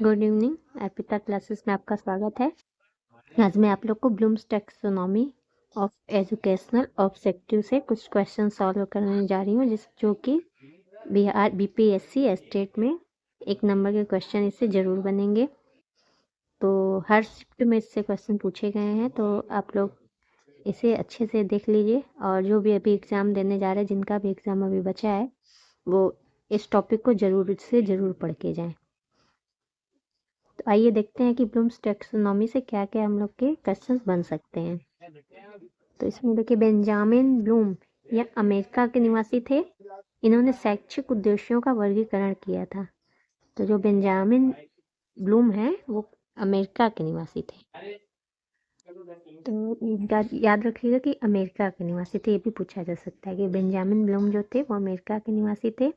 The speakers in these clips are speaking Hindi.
Good evening. अर्पिता क्लासेस में आपका स्वागत है। आज मैं आप लोग को Bloom's taxonomy of educational objective से कुछ क्वेश्चन सॉल्व करने जा रही हूँ, जो कि बिहार बीपीएससी स्टेट में 1 नंबर के क्वेश्चन इससे ज़रूर बनेंगे। तो हर शिफ्ट में इससे क्वेश्चन पूछे गए हैं, तो आप लोग इसे अच्छे से देख लीजिए। और जो भी अभी एग्ज़ाम देने जा रहे हैं, जिनका भी एग्ज़ाम अभी बचा है, वो इस टॉपिक को ज़रूर पढ़ के जाएँ। तो आइए देखते हैं कि ब्लूम्स टैक्सोनॉमी से क्या क्या हम लोग के क्वेश्चंस बन सकते हैं। तो इसमें देखिए, बेंजामिन ब्लूम यह अमेरिका के निवासी थे। इन्होंने शैक्षिक उद्देश्यों का वर्गीकरण किया था। तो जो बेंजामिन ब्लूम है वो अमेरिका के निवासी थे। तो याद रखिएगा कि अमेरिका के निवासी थे। ये भी पूछा जा सकता है कि बेंजामिन ब्लूम जो थे वो अमेरिका के निवासी थे।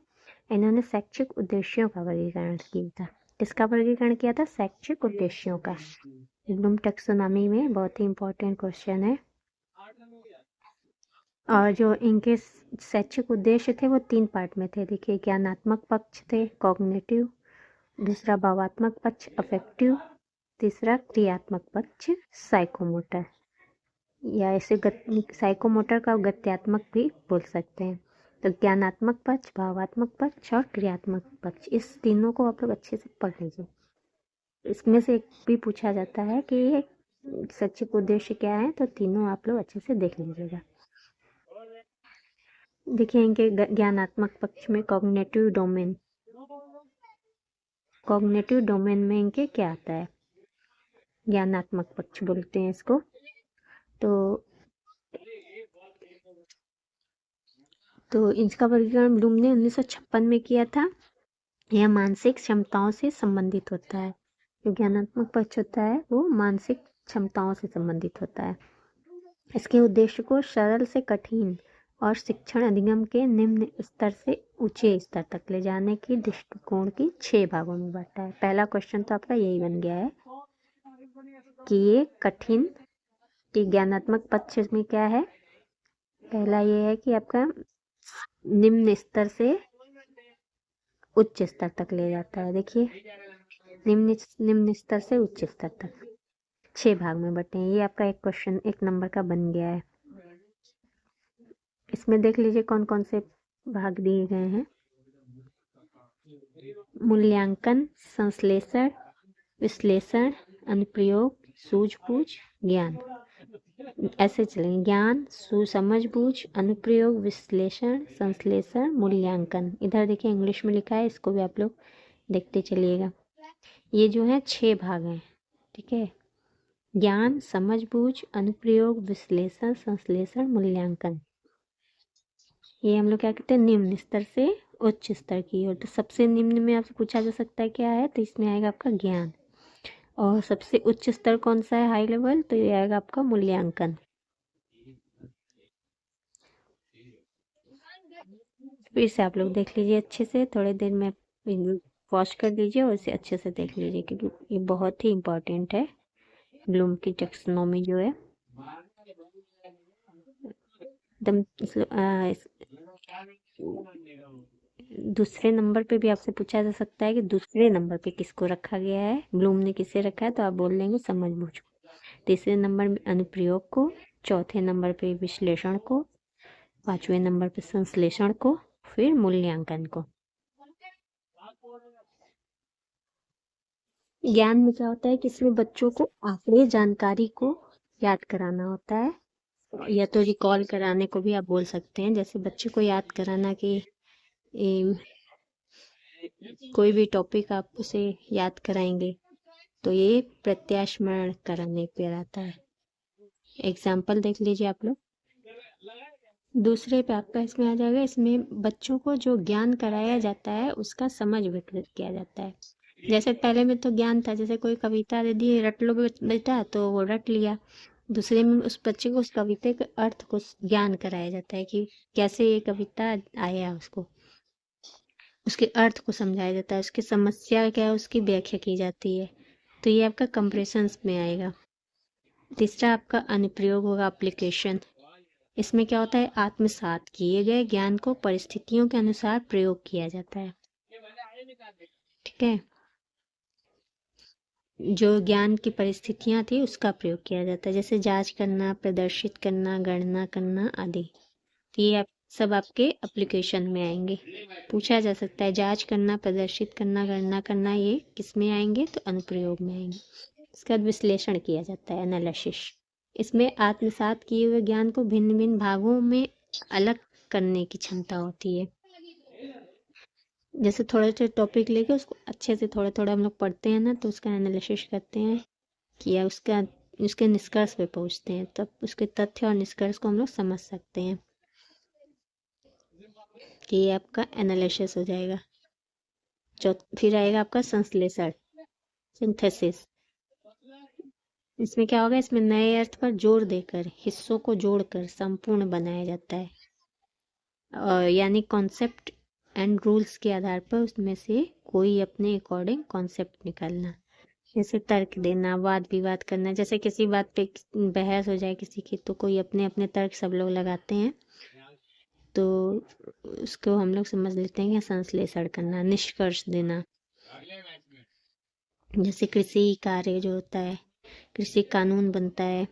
इन्होंने शैक्षिक उद्देश्यों का वर्गीकरण किया था। किसका वर्गीकरण किया था? शैक्षिक उद्देश्यों का। ब्लूम टैक्सोनॉमी में बहुत ही इम्पोर्टेंट क्वेश्चन है। और जो इनके शैक्षिक उद्देश्य थे वो 3 पार्ट में थे। देखिए, ज्ञानात्मक पक्ष थे, कॉग्निटिव, दूसरा भावात्मक पक्ष अफेक्टिव, तीसरा क्रियात्मक पक्ष साइकोमोटर, या ऐसे साइकोमोटर का गत्यात्मक भी बोल सकते हैं। तो ज्ञानात्मक पक्ष, भावात्मक पक्ष और क्रियात्मक पक्ष, इस तीनों को आप लोग अच्छे से पढ़ लीजिए। इसमें से एक भी पूछा जाता है कि शैक्षिक उद्देश्य क्या है, तो तीनों आप लोग अच्छे से देख लीजिएगा। देखिए, इनके ज्ञानात्मक पक्ष में कॉग्निटिव डोमेन में इनके क्या आता है? ज्ञानात्मक पक्ष बोलते हैं इसको। तो इसका वर्गीकरण ब्लूम ने 1956 में किया था। यह मानसिक क्षमताओं से संबंधित होता है। जो ज्ञानात्मक पक्ष होता है वो मानसिक क्षमताओं से संबंधित होता है। इसके उद्देश्य को सरल से कठिन और शिक्षण अधिगम के निम्न स्तर से ऊंचे स्तर तक ले जाने की दृष्टिकोण की 6 भागों में बांटा है। पहला क्वेश्चन तो आपका यही बन गया है कि ये कठिन कि ज्ञानात्मक पक्ष में क्या है। पहला ये है कि आपका निम्न स्तर से उच्च स्तर तक ले जाता है। देखिए, निम्न स्तर से उच्च स्तर तक 6 भाग में बटे हैं। ये आपका एक क्वेश्चन 1 नंबर का बन गया है। इसमें देख लीजिए कौन कौन से भाग दिए गए हैं। मूल्यांकन, संश्लेषण, विश्लेषण, अनुप्रयोग, सूझबूझ, ज्ञान, ऐसे चलेंगे। ज्ञान, समझ बूझ, अनुप्रयोग, विश्लेषण, संश्लेषण, मूल्यांकन। इधर देखिए इंग्लिश में लिखा है, इसको भी आप लोग देखते चलिएगा। ये जो है 6 भाग हैं, ठीक है। ज्ञान, समझ बूझ, अनुप्रयोग, विश्लेषण, संश्लेषण, मूल्यांकन। ये हम लोग क्या कहते हैं? निम्न स्तर से उच्च स्तर की ओर। तो सबसे निम्न में आपसे पूछा जा सकता है क्या है, तो इसमें आएगा आपका ज्ञान। और सबसे उच्च स्तर कौन सा है, हाई लेवल, तो ये आएगा आपका मूल्यांकन। फिर से आप लोग देख लीजिए अच्छे से, थोड़ी देर में पॉज कर लीजिए और इसे अच्छे से देख लीजिए, क्योंकि ये बहुत ही इम्पोर्टेंट है। ब्लूम की टैक्सोनॉमी जो है एकदम। दूसरे नंबर पे भी आपसे पूछा जा सकता है कि दूसरे नंबर पे किसको रखा गया है, ब्लूम ने किसे रखा है, तो आप बोल देंगे समझ बूझ को। तीसरे नंबर में अनुप्रयोग को, चौथे नंबर पे विश्लेषण को, 5वें नंबर पे संश्लेषण को, फिर मूल्यांकन को। ज्ञान में क्या होता है कि इसमें बच्चों को आंकड़े जानकारी को याद कराना होता है, या तो रिकॉल कराने को भी आप बोल सकते हैं। जैसे बच्चे को याद कराना कि कोई भी टॉपिक आप उसे याद कराएंगे, तो ये प्रत्यास्मरण कराने पे आता है। एग्जाम्पल देख लीजिए आप लोग। दूसरे पे आपका इसमें आ जाएगा, इसमें बच्चों को जो ज्ञान कराया जाता है उसका समझ विकृत किया जाता है। जैसे पहले में तो ज्ञान था, जैसे कोई कविता दे दी, रट लो बेटा, तो वो रट लिया। दूसरे में उस बच्चे को उस कविता के अर्थ को ज्ञान कराया जाता है कि कैसे ये कविता आया, उसके अर्थ को समझाया जाता है, उसकी समस्या क्या है उसकी व्याख्या की जाती है। तो ये आपका कंप्रेशंस में आएगा। तीसरा आपका अनुप्रयोग होगा, एप्लीकेशन। इसमें क्या होता है, आत्मसात किए गए ज्ञान को परिस्थितियों के अनुसार प्रयोग किया जाता है, ठीक है। जो ज्ञान की परिस्थितियां थी उसका प्रयोग किया जाता है, जैसे जांच करना, प्रदर्शित करना, गणना करना आदि। तो ये आप सब आपके एप्लीकेशन में आएंगे। पूछा जा सकता है जांच करना, प्रदर्शित करना, गणना करना, ये किस में आएंगे? तो अनुप्रयोग में आएंगे। इसके बाद विश्लेषण किया जाता है, एनालिसिस। इसमें आत्मसात किए हुए ज्ञान को भिन्न भिन्न भागों में अलग करने की क्षमता होती है। जैसे थोड़े थोड़े टॉपिक लेके उसको अच्छे से थोड़ा थोड़ा हम लोग पढ़ते हैं ना, तो उसका एनालिसिस करते हैं कि या उसके निष्कर्ष पे पहुंचते हैं, तब उसके तथ्य और निष्कर्ष को हम लोग समझ सकते हैं कि ये आपका एनालिसिस हो जाएगा। फिर आएगा आपका संश्लेषण, सिंथेसिस। इसमें क्या होगा? इसमें नए अर्थ पर जोर देकर हिस्सों को जोड़कर संपूर्ण बनाया जाता है, और यानी कॉन्सेप्ट एंड रूल्स के आधार पर उसमें से कोई अपने अकॉर्डिंग कॉन्सेप्ट निकालना। जैसे तर्क देना, वाद विवाद करना, जैसे किसी बात पे बहस हो जाए किसी की, तो कोई अपने अपने तर्क सब लोग लगाते हैं, तो उसको हम लोग समझ लेते हैं कि संश्लेषण करना, निष्कर्ष देना। जैसे कृषि कार्य जो होता है, कृषि कानून बनता है,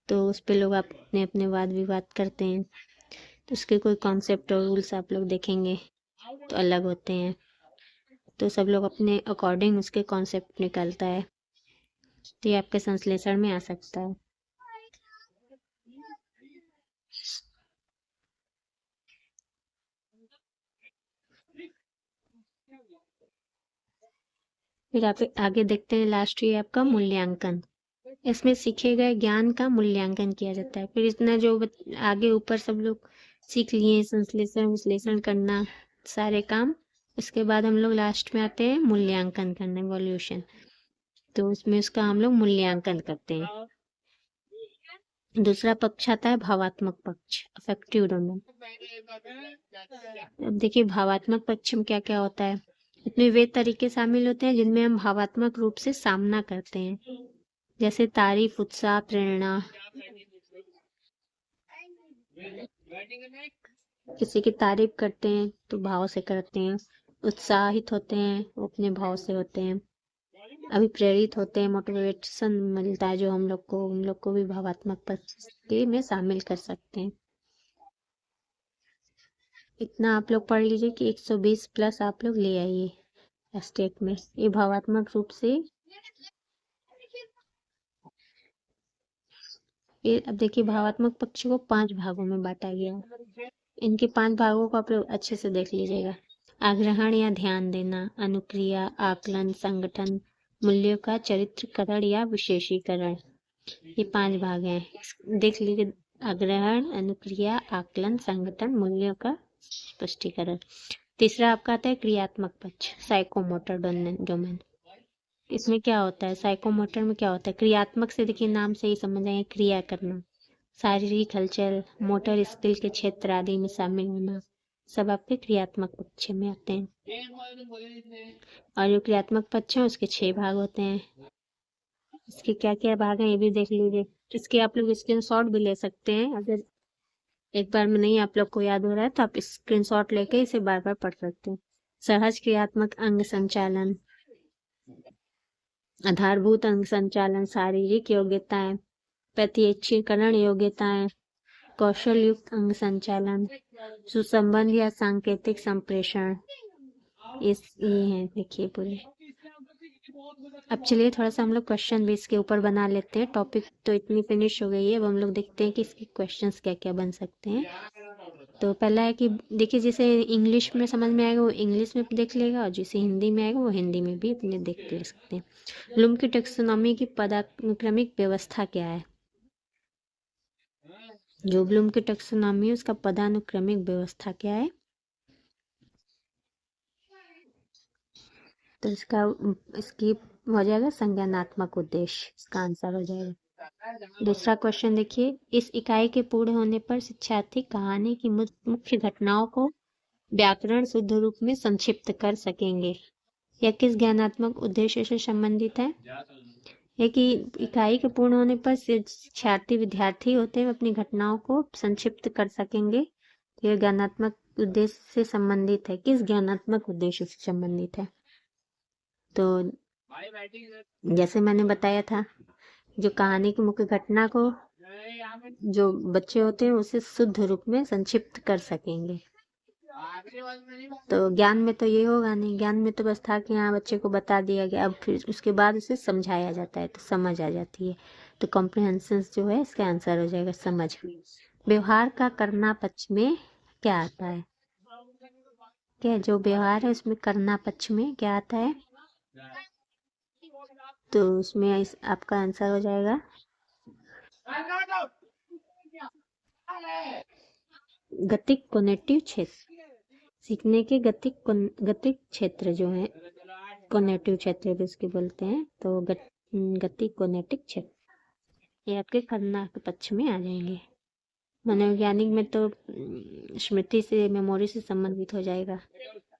तो उस पे लोग अपने अपने वाद विवाद करते हैं, तो उसके कोई कॉन्सेप्ट और रूल्स आप लोग देखेंगे तो अलग होते हैं, तो सब लोग अपने अकॉर्डिंग उसके कॉन्सेप्ट निकालता है, तो ये आपके संश्लेषण में आ सकता है। फिर आप आगे देखते हैं, लास्ट ये आपका मूल्यांकन। इसमें सीखे गए ज्ञान का मूल्यांकन किया जाता है। फिर इतना जो आगे ऊपर सब लोग सीख लिए, संश्लेषण विश्लेषण करना, सारे काम, उसके बाद हम लोग लास्ट में आते हैं मूल्यांकन करने, इवोल्यूशन। तो उसमें उसका हम लोग मूल्यांकन करते हैं। दूसरा पक्ष आता है भावात्मक पक्ष, अफेक्टिव डोमेन। अब देखिए भावात्मक पक्ष में क्या क्या होता है। इसमें वे तरीके शामिल होते हैं जिनमें हम भावात्मक रूप से सामना करते हैं, जैसे तारीफ, उत्साह, प्रेरणा। किसी की तारीफ करते हैं तो भाव से करते हैं, उत्साहित होते हैं वो अपने भाव से होते हैं, अभी प्रेरित होते हैं, मोटिवेशन मिलता है जो हम लोग को, उन लोग को भी भावात्मक पक्ष में शामिल कर सकते हैं। इतना आप लोग पढ़ लीजिए कि 120 प्लस आप लोग ले आइए स्टेट में। ये भावात्मक रूप से। फिर अब देखिए भावात्मक पक्ष को 5 भागों में बांटा गया है। इनके 5 भागों को आप लोग अच्छे से देख लीजिएगा। आग्रहण या ध्यान देना, अनुक्रिया, आकलन, संगठन, मूल्यों का चरित्रकरण या विशेषीकरण, ये 5 भाग हैं। देख लीजिए, आग्रहण, अनुक्रिया, आकलन, संगठन, मूल्यों का स्पष्टीकरण। तीसरा आपका आता है क्रियात्मक पक्ष, साइकोमोटर डोमेन। इसमें क्या होता है? साइकोमोटर में क्या होता है? क्रियात्मक से देखिए नाम से ही समझ आएंगे, क्रिया करना, शारीरिक हलचल, मोटर स्किल के क्षेत्र आदि में शामिल होना, सब आपके क्रियात्मक पक्ष में आते हैं। और जो क्रियात्मक पक्ष है उसके 6 भाग होते हैं। इसके क्या क्या भाग हैं ये भी देख लीजिए। इसके आप लोग स्क्रीनशॉट भी ले सकते हैं, अगर एक बार में नहीं आप लोग को याद हो रहा है तो आप स्क्रीनशॉट लेके इसे बार बार पढ़ सकते हैं। सहज क्रियात्मक अंग संचालन, आधारभूत अंग संचालन, शारीरिक योग्यताएं, प्रत्यक्षीकरण योग्यताएं, कौशल युक्त अंग संचालन, सुसंबंध या सांकेतिक संप्रेषण, ये हैं देखिए पूरे। अब चलिए थोड़ा सा हम लोग क्वेश्चन भी इसके ऊपर बना लेते हैं। टॉपिक तो इतनी फिनिश हो गई है, अब हम लोग देखते हैं कि इसके क्वेश्चंस क्या क्या बन सकते हैं। तो पहला है कि देखिए जिसे इंग्लिश में समझ में आएगा वो इंग्लिश में देख लेगा, और जिसे हिंदी में आएगा वो हिंदी में भी अपने देख ले सकते हैं। ब्लूम की टेक्सोनॉमी की पदानुक्रमिक व्यवस्था क्या है? जो ब्लूम की टेक्सोनॉमी है उसका पदानुक्रमिक व्यवस्था क्या है? तो इसकी हो जाएगा संज्ञानात्मक उद्देश्य, इसका आंसर हो जाएगा। दूसरा क्वेश्चन देखिए, इस इकाई के पूर्ण होने पर शिक्षार्थी कहानी की मुख्य घटनाओं को व्याकरण शुद्ध रूप में संक्षिप्त कर सकेंगे। यह किस ज्ञानात्मक उद्देश्य से संबंधित है? यह कि इकाई के पूर्ण होने पर शिक्षार्थी विद्यार्थी होते हैं अपनी घटनाओं को संक्षिप्त कर सकेंगे। यह ज्ञानात्मक उद्देश्य से संबंधित है। किस ज्ञानात्मक उद्देश्य से संबंधित है? तो जैसे मैंने बताया था, जो कहानी की मुख्य घटना को जो बच्चे होते हैं उसे शुद्ध रूप में संक्षिप्त कर सकेंगे। तो ज्ञान में तो ये होगा नहीं, ज्ञान में तो बस था कि हाँ बच्चे को बता दिया गया, अब फिर उसके बाद उसे समझाया जाता है तो समझ आ जाती है। तो कॉम्प्रिहेंशन जो है इसका आंसर हो जाएगा समझ। व्यवहार का करना पक्ष में क्या आता है? क्या जो व्यवहार है उसमें करना पक्ष में क्या आता है? तो उसमें आपका आंसर हो जाएगा गतिक कोनेटिव क्षेत्र। सीखने के गतिक क्षेत्र जो है कोनेटिव क्षेत्र भी उसके बोलते हैं, तो गतिक कोनेटिक क्षेत्र ये आपके करना के पक्ष में आ जाएंगे। मनोवैज्ञानिक में तो स्मृति से, मेमोरी से संबंधित हो जाएगा।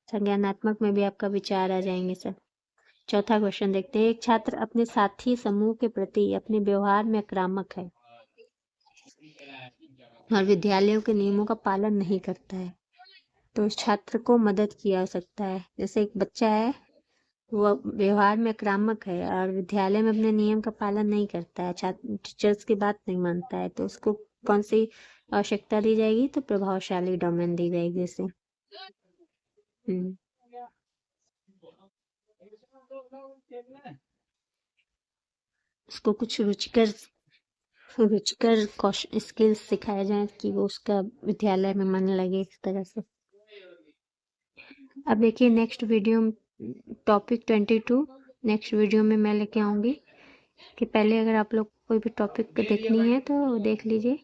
संज्ञानात्मक में भी आपका विचार आ जाएंगे सब। चौथा क्वेश्चन देखते हैं। एक छात्र अपने साथी समूह के प्रति अपने व्यवहार में आक्रामक है और विद्यालयों के नियमों का पालन नहीं करता है, तो उस छात्र को मदद किया जा सकता है। जैसे एक बच्चा है, वो व्यवहार में आक्रामक है और विद्यालय में अपने नियम का पालन नहीं करता है, टीचर्स की बात नहीं मानता है, तो उसको कौन सी आवश्यकता दी जाएगी? तो प्रभावशाली डोमेन दी जाएगी उसे। उसको कुछ रुचिकर स्किल्स सिखाए जाए कि वो उसका विद्यालय में मन लगे इस तरह से। अब देखिए next video topic 22 next video में मैं लेके आऊंगी कि पहले अगर आप लोग कोई भी टॉपिक देखनी है तो देख लीजिए।